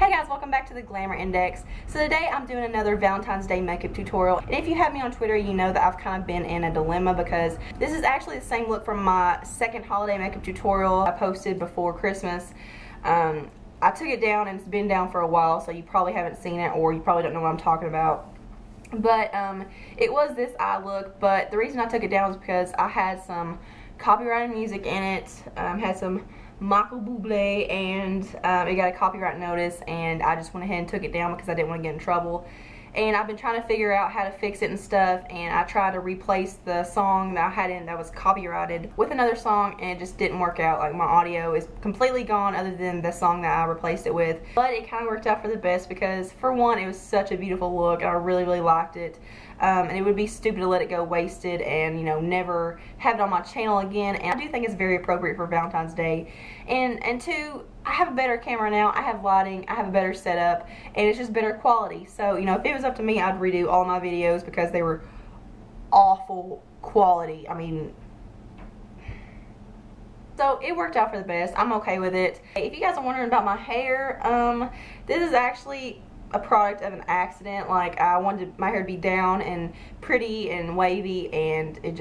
Hey guys, welcome back to the Glamour Index. So today I'm doing another Valentine's Day makeup tutorial. And if you have me on Twitter, you know that I've kind of been in a dilemma because this is actually the same look from my second holiday makeup tutorial I posted before Christmas. I took it down and it's been down for a while, so you probably haven't seen it or you probably don't know what I'm talking about. But it was this eye look, but the reason I took it down was because I had some copyrighted music in it, had some Michael Bublé, and it got a copyright notice, and I just went ahead and took it down because I didn't want to get in trouble. And I've been trying to figure out how to fix it and stuff, and I tried to replace the song that I had in that was copyrighted with another song, and it just didn't work out. Like, my audio is completely gone other than the song that I replaced it with. But it kind of worked out for the best because, for one, it was such a beautiful look, and I really, really liked it. And it would be stupid to let it go wasted and, you know, never have it on my channel again. And I do think it's very appropriate for Valentine's Day. And two, I have a better camera now, I have lighting, I have a better setup, and it's just better quality. So, you know, if it was up to me, I'd redo all my videos because they were awful quality. I mean, so it worked out for the best. I'm okay with it. If you guys are wondering about my hair, this is actually a product of an accident. Like, I wanted my hair to be down and pretty and wavy, and it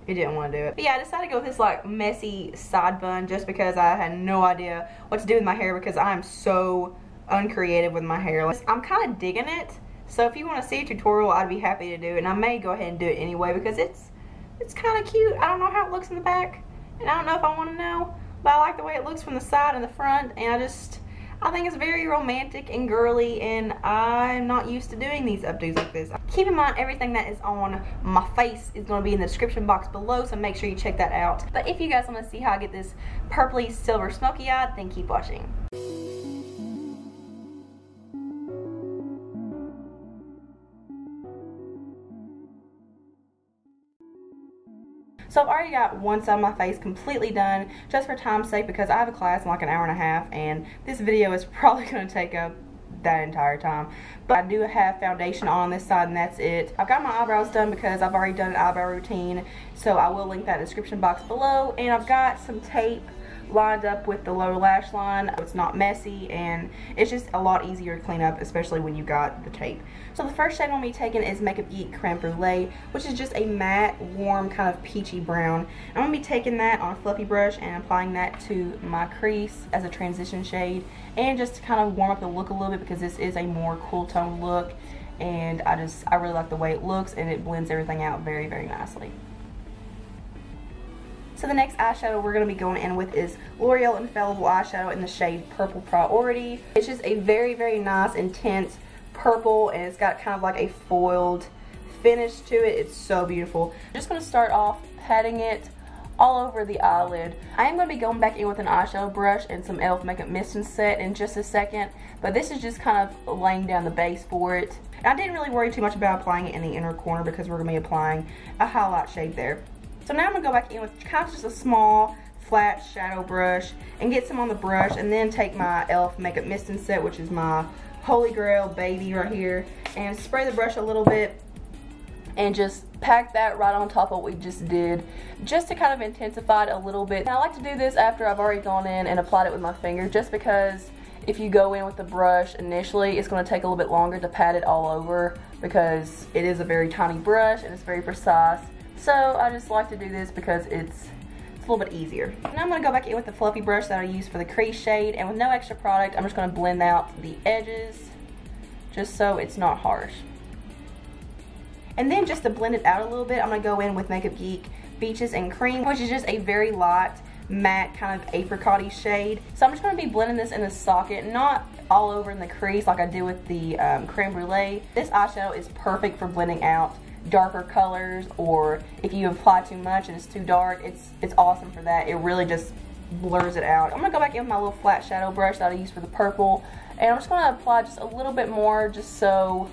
didn't want to do it. But yeah, I decided to go with this like messy side bun just because I had no idea what to do with my hair because I'm so uncreative with my hair. Like, I'm kind of digging it, so if you want to see a tutorial, I'd be happy to do it, and I may go ahead and do it anyway because it's kind of cute. I don't know how it looks in the back, and I don't know if I want to know, but I like the way it looks from the side and the front, and I think it's very romantic and girly, and I'm not used to doing these updos like this. Keep in mind, everything that is on my face is going to be in the description box below, so make sure you check that out. But if you guys want to see how I get this purpley silver smoky eye, then keep watching. So I've already got one side of my face completely done, just for time's sake, because I have a class in like an hour and a half, and this video is probably going to take up that entire time. But I do have foundation on this side, and that's it. I've got my eyebrows done because I've already done an eyebrow routine, so I will link that in the description box below. And I've got some tape lined up with the lower lash line. It's not messy, and it's just a lot easier to clean up, especially when you got the tape. So the first shade I'm going to be taking is Makeup Geek Creme Brulee, which is just a matte, warm, kind of peachy brown. I'm going to be taking that on a fluffy brush and applying that to my crease as a transition shade, and just to kind of warm up the look a little bit because this is a more cool tone look, and I really like the way it looks, and it blends everything out very, very nicely. So the next eyeshadow we're going to be going in with is L'Oreal Infallible eyeshadow in the shade Purple Priority. It's just a very, very nice, intense purple, and it's got kind of like a foiled finish to it. It's so beautiful. I'm just going to start off patting it all over the eyelid. I am going to be going back in with an eyeshadow brush and some e.l.f. Makeup Mist and Set in just a second, but this is just kind of laying down the base for it. And I didn't really worry too much about applying it in the inner corner because we're going to be applying a highlight shade there. So now I'm going to go back in with kind of just a small flat shadow brush and get some on the brush, and then take my e.l.f. Makeup Mist and Set, which is my holy grail baby right here, and spray the brush a little bit and just pack that right on top of what we just did, just to kind of intensify it a little bit. Now I like to do this after I've already gone in and applied it with my finger, just because if you go in with the brush initially, it's going to take a little bit longer to pat it all over because it is a very tiny brush and it's very precise. So I just like to do this because it's a little bit easier. Now I'm going to go back in with the fluffy brush that I used for the crease shade, and with no extra product, I'm just going to blend out the edges just so it's not harsh. And then just to blend it out a little bit, I'm going to go in with Makeup Geek Beaches and Cream, which is just a very light, matte, kind of apricot-y shade. So I'm just going to be blending this in the socket, not all over in the crease like I did with the Creme Brulee. This eyeshadow is perfect for blending out darker colors, or if you apply too much and it's too dark, it's awesome for that. It really just blurs it out. I'm going to go back in with my little flat shadow brush that I used for the purple, and I'm just going to apply just a little bit more just so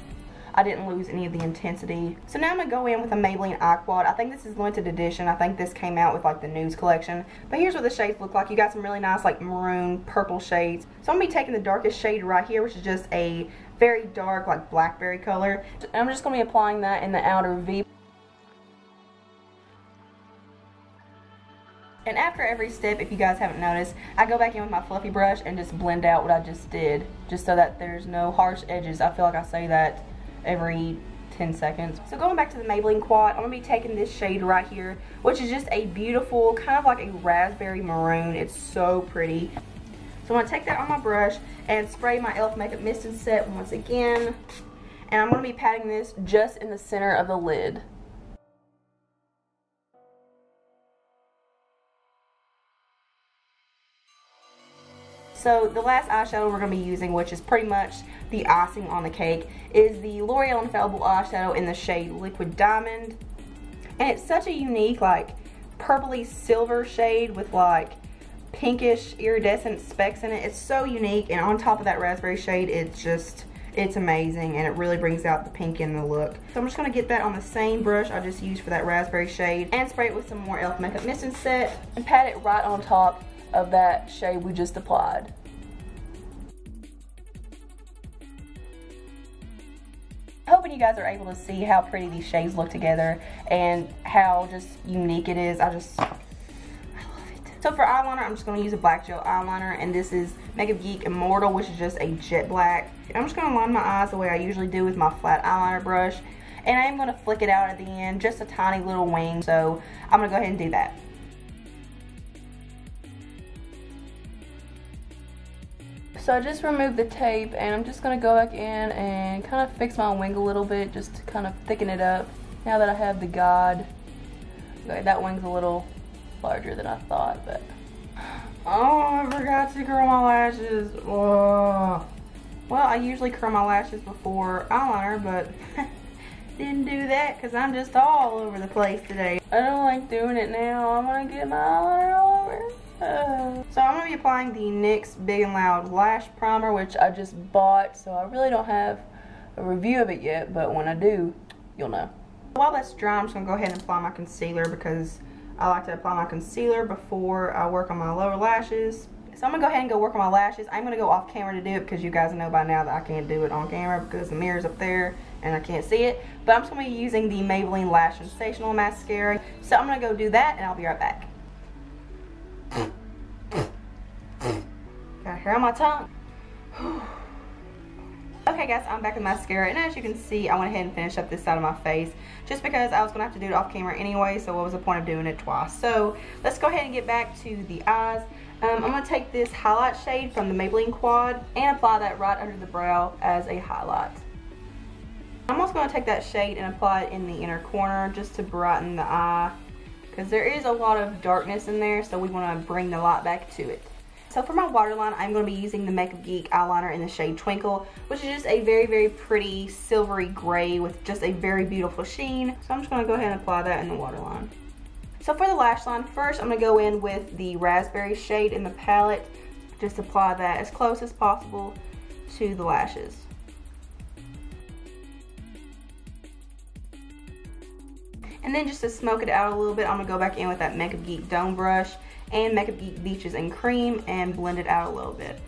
I didn't lose any of the intensity. So now I'm going to go in with a Maybelline Eye Quad. I think this is limited edition. I think this came out with like the News collection. But here's what the shades look like. You got some really nice like maroon purple shades. So I'm going to be taking the darkest shade right here, which is just a very dark like blackberry color. And I'm just going to be applying that in the outer V. And after after every step, if you guys haven't noticed, I go back in with my fluffy brush and just blend out what I just did, just so that there's no harsh edges. I feel like I say that every 10 seconds. So going back to the Maybelline quad, I'm going to be taking this shade right here, which is just a beautiful, kind of like a raspberry maroon. It's so pretty. So I'm going to take that on my brush and spray my e.l.f. Makeup Mist and Set once again. And I'm going to be patting this just in the center of the lid. So the last eyeshadow we're going to be using, which is pretty much the icing on the cake, is the L'Oreal Infallible eyeshadow in the shade Liquid Diamond. And it's such a unique, like, purpley silver shade with like pinkish iridescent specks in it. It's so unique, and on top of that raspberry shade, it's amazing, and it really brings out the pink in the look. So I'm just going to get that on the same brush I just used for that raspberry shade and spray it with some more e.l.f. Makeup Mist and Set and pat it right on top of that shade we just applied. Hoping you guys are able to see how pretty these shades look together and how just unique it is. I love it. So for eyeliner, I'm just going to use a black gel eyeliner, and this is Makeup Geek Immortal, which is just a jet black. I'm just going to line my eyes the way I usually do with my flat eyeliner brush, and I am going to flick it out at the end, just a tiny little wing, so I'm going to go ahead and do that. So I just removed the tape, and I'm just going to go back in and kind of fix my wing a little bit, just to kind of thicken it up. Now that I have the guide. Okay, that wing's a little larger than I thought, but... Oh, I forgot to curl my lashes. Oh. Well, I usually curl my lashes before eyeliner, but didn't do that because I'm just all over the place today. I don't like doing it now. I'm going to get my eyeliner all over. So I'm going to be applying the NYX Big and Loud Lash Primer, which I just bought, so I really don't have a review of it yet, but when I do, you'll know. While that's dry, I'm just going to go ahead and apply my concealer because I like to apply my concealer before I work on my lower lashes. So I'm going to go ahead and go work on my lashes. I'm going to go off camera to do it because you guys know by now that I can't do it on camera because the mirror's up there and I can't see it. But I'm just going to be using the Maybelline Lash Sensational Mascara. So I'm going to go do that and I'll be right back. Got hair on my tongue. Okay guys, I'm back with mascara, and as you can see, I went ahead and finished up this side of my face just because I was going to have to do it off camera anyway, so what was the point of doing it twice? So let's go ahead and get back to the eyes. I'm going to take this highlight shade from the Maybelline Quad and apply that right under the brow as a highlight. I'm also going to take that shade and apply it in the inner corner just to brighten the eye because there is a lot of darkness in there, so we want to bring the light back to it. So for my waterline, I'm going to be using the Makeup Geek eyeliner in the shade Twinkle, which is just a very, very pretty silvery gray with just a very beautiful sheen. So I'm just going to go ahead and apply that in the waterline. So for the lash line, first I'm going to go in with the raspberry shade in the palette. Just apply that as close as possible to the lashes. And then just to smoke it out a little bit, I'm going to go back in with that Makeup Geek Dome brush and Makeup Geek Beaches and Cream and blend it out a little bit.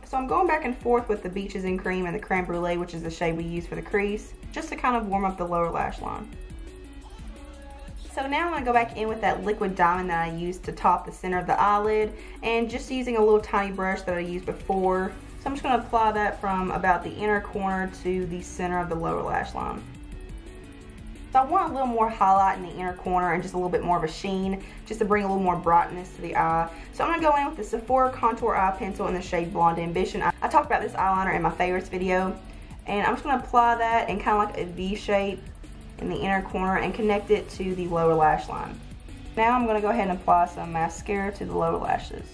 So I'm going back and forth with the Beaches and Cream and the Creme Brulee, which is the shade we use for the crease, just to kind of warm up the lower lash line. So now I'm going to go back in with that Liquid Diamond that I used to top the center of the eyelid, and just using a little tiny brush that I used before. So I'm just going to apply that from about the inner corner to the center of the lower lash line. So I want a little more highlight in the inner corner and just a little bit more of a sheen, just to bring a little more brightness to the eye. So I'm going to go in with the Sephora Contour Eye Pencil in the shade Blonde Ambition. I talked about this eyeliner in my favorites video, and I'm just going to apply that in kind of like a V shape in the inner corner and connect it to the lower lash line. Now I'm going to go ahead and apply some mascara to the lower lashes.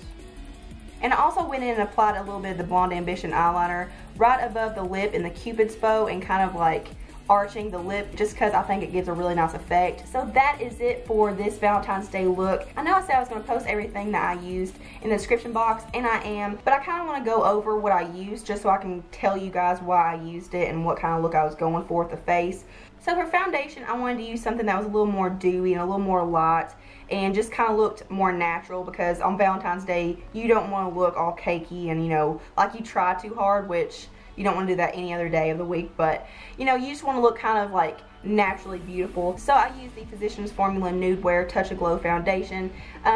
And I also went in and applied a little bit of the Blonde Ambition eyeliner right above the lip in the Cupid's bow and kind of like arching the lip, just because I think it gives a really nice effect. So that is it for this Valentine's Day look. I know I said I was going to post everything that I used in the description box, and I am, but I kind of want to go over what I used just so I can tell you guys why I used it and what kind of look I was going for with the face. So for foundation, I wanted to use something that was a little more dewy and a little more light and just kind of looked more natural, because on Valentine's Day you don't want to look all cakey and, you know, like you try too hard, which You don't want to do that any other day of the week, but you know, you just want to look kind of like naturally beautiful. So I use the Physicians Formula NudeWear Touch of Glow foundation.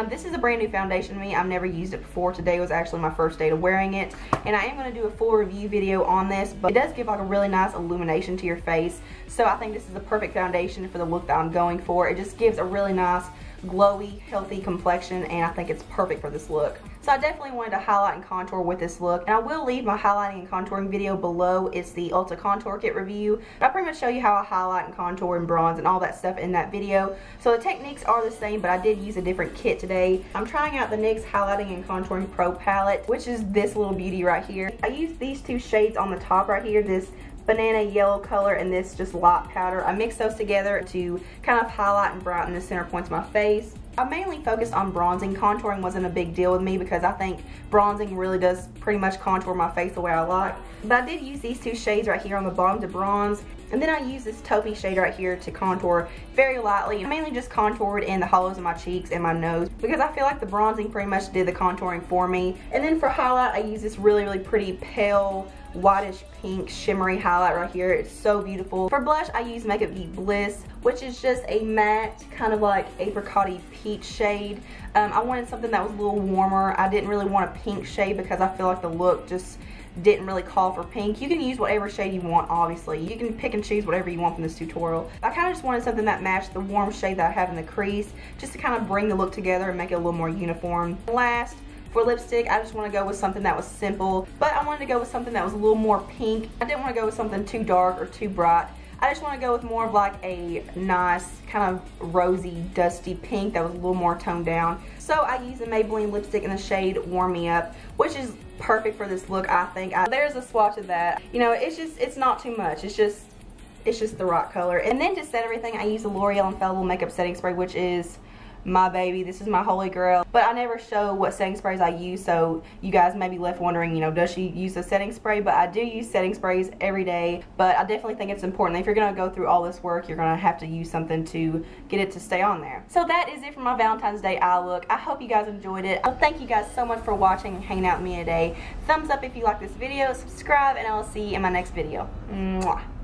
This is a brand new foundation to me. I've never used it before. Today was actually my first day of wearing it, and I am going to do a full review video on this, but it does give like a really nice illumination to your face. So I think this is a perfect foundation for the look that I'm going for. It just gives a really nice glowy, healthy complexion, and I think it's perfect for this look. So I definitely wanted to highlight and contour with this look, and I will leave my highlighting and contouring video below. It's the Ulta Contour Kit review. I pretty much show you how I highlight and contour and bronze and all that stuff in that video. So the techniques are the same, but I did use a different kit today. I'm trying out the NYX Highlighting and Contouring Pro palette, which is this little beauty right here. I used these two shades on the top right here, this banana yellow color and this just light powder. I mixed those together to kind of highlight and brighten the center points of my face. I mainly focused on bronzing. Contouring wasn't a big deal with me because I think bronzing really does pretty much contour my face the way I like. But I did use these two shades right here on the bottom to bronze. And then I used this taupey shade right here to contour very lightly. I mainly just contoured in the hollows of my cheeks and my nose because I feel like the bronzing pretty much did the contouring for me. And then for highlight, I use this really pretty pale whitish pink shimmery highlight right here. It's so beautiful. For blush, I use Makeup Geek Bliss, which is just a matte kind of like apricot-y peach shade. I wanted something that was a little warmer. I didn't really want a pink shade because I feel like the look just didn't really call for pink. You can use whatever shade you want, obviously. You can pick and choose whatever you want from this tutorial. I kind of just wanted something that matched the warm shade that I have in the crease, just to kind of bring the look together and make it a little more uniform. Last, for lipstick, I just want to go with something that was simple, but I wanted to go with something that was a little more pink. I didn't want to go with something too dark or too bright. I just want to go with more of like a nice kind of rosy, dusty pink that was a little more toned down. So I used a Maybelline lipstick in the shade Warm Me Up, which is perfect for this look, I think. There's a swatch of that. You know, it's not too much. It's just the right color. And then to set everything, I use the L'Oreal Infallible Makeup Setting Spray, which is my baby. This is my holy grail. But I never show what setting sprays I use, so you guys may be left wondering, you know, does she use a setting spray? But I do use setting sprays every day. But I definitely think it's important. If you're going to go through all this work, you're going to have to use something to get it to stay on there. So that is it for my Valentine's Day eye look. I hope you guys enjoyed it. Thank you guys so much for watching and hanging out with me today. Thumbs up if you like this video, subscribe, and I'll see you in my next video. Mwah.